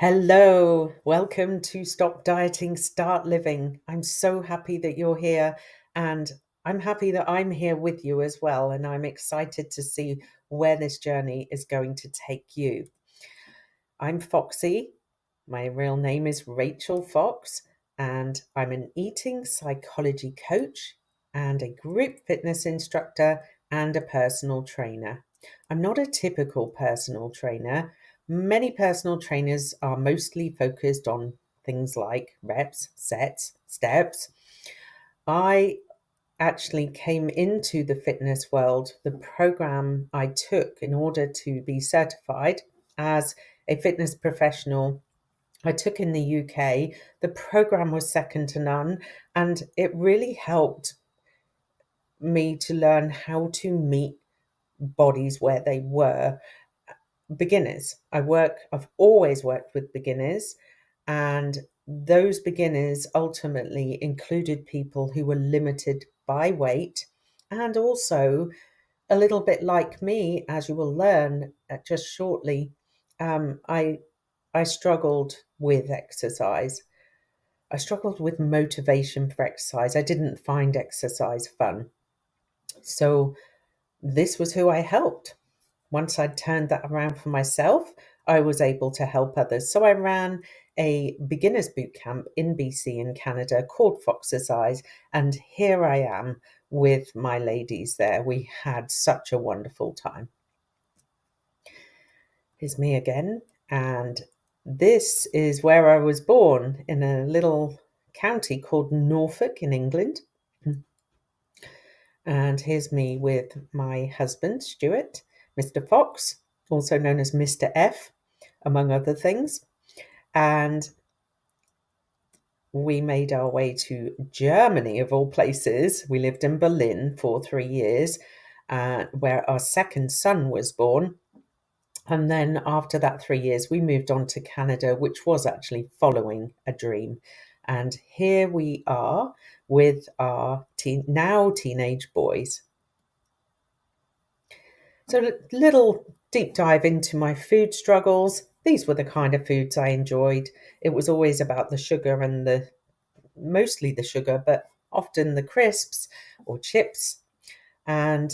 Hello, welcome to Stop Dieting, Start Living. I'm so happy that you're here, and I'm happy that I'm here with you as well. And I'm excited to see where this journey is going to take you. I'm Foxy. My real name is Rachel Fox, and I'm an eating psychology coach and a group fitness instructor and a personal trainer. I'm not a typical personal trainer. Many personal trainers are mostly focused on things like reps, sets, steps. I actually came into the fitness world. The program I took in order to be certified as a fitness professional, I took in the UK. The program was second to none, and it really helped me to learn how to meet bodies where they were. Beginners. I've always worked with beginners, and those beginners ultimately included people who were limited by weight and also a little bit like me, as you will learn just shortly. I struggled with exercise. I struggled with motivation for exercise. I didn't find exercise fun. So this was who I helped. Once I'd turned that around for myself, I was able to help others. So I ran a beginners boot camp in BC in Canada called Foxercise. And here I am with my ladies there. We had such a wonderful time. Here's me again. And this is where I was born, in a little county called Norfolk in England. And here's me with my husband, Stuart, Mr. Fox, also known as Mr. F, among other things. And we made our way to Germany, of all places. We lived in Berlin for 3 years, where our second son was born. And then after that 3 years, we moved on to Canada, which was actually following a dream. And here we are with our now teenage boys. So a little deep dive into my food struggles. These were the kind of foods I enjoyed. It was always about the sugar and mostly the sugar, but often the crisps or chips. And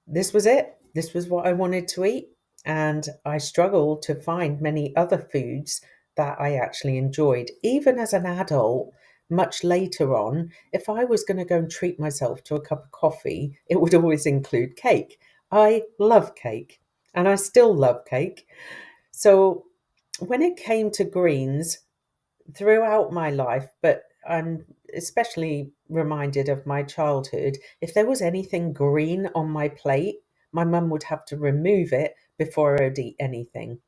this was it. This was what I wanted to eat. And I struggled to find many other foods that I actually enjoyed. Even as an adult, much later on, if I was going to go and treat myself to a cup of coffee, it would always include cake. I love cake, and I still love cake. So when it came to greens throughout my life, but I'm especially reminded of my childhood, if there was anything green on my plate, my mum would have to remove it before I would eat anything.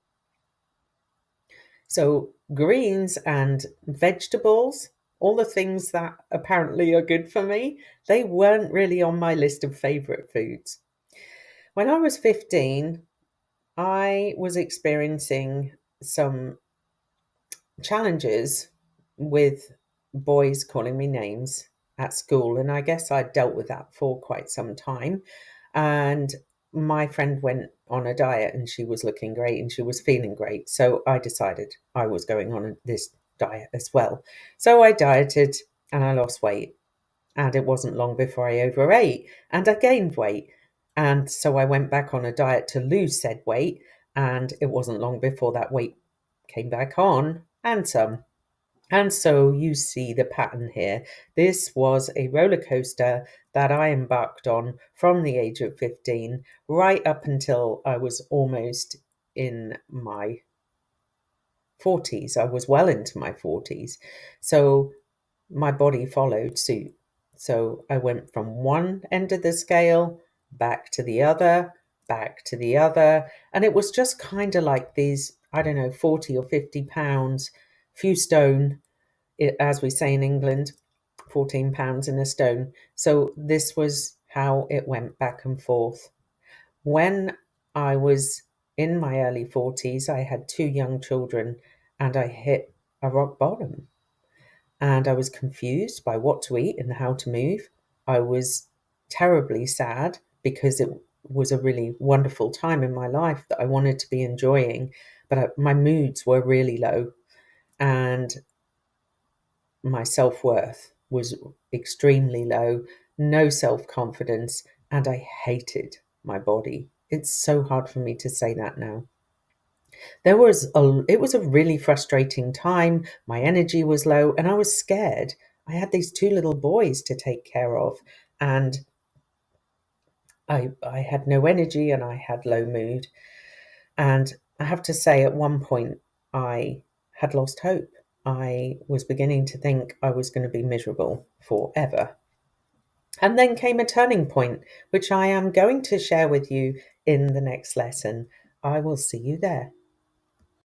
So greens and vegetables, all the things that apparently are good for me, they weren't really on my list of favorite foods. When I was 15, I was experiencing some challenges with boys calling me names at school, and I guess I dealt with that for quite some time. And my friend went on a diet and she was looking great and she was feeling great. So I decided I was going on this diet as well. So I dieted and I lost weight. And it wasn't long before I overate and I gained weight. And so I went back on a diet to lose said weight. And it wasn't long before that weight came back on and some. And so you see the pattern here. This was a roller coaster that I embarked on from the age of 15 right up until I was almost in my 40s. I was well into my 40s. So my body followed suit. So I went from one end of the scale back to the other, back to the other. And it was just kind of like these, I don't know, 40 or 50 pounds, few stone, as we say in England, 14 pounds in a stone. So this was how it went back and forth. When I was in my early 40s, I had two young children and I hit a rock bottom. And I was confused by what to eat and how to move. I was terribly sad because was a really wonderful time in my life that I wanted to be enjoying, but my moods were really low, and my self-worth was extremely low, no self-confidence, and I hated my body. It's so hard for me to say that now. It was a really frustrating time. My energy was low and I was scared. I had these two little boys to take care of, and I had no energy and I had low mood. And I have to say, at one point, I had lost hope. I was beginning to think I was going to be miserable forever. And then came a turning point, which I am going to share with you in the next lesson. I will see you there.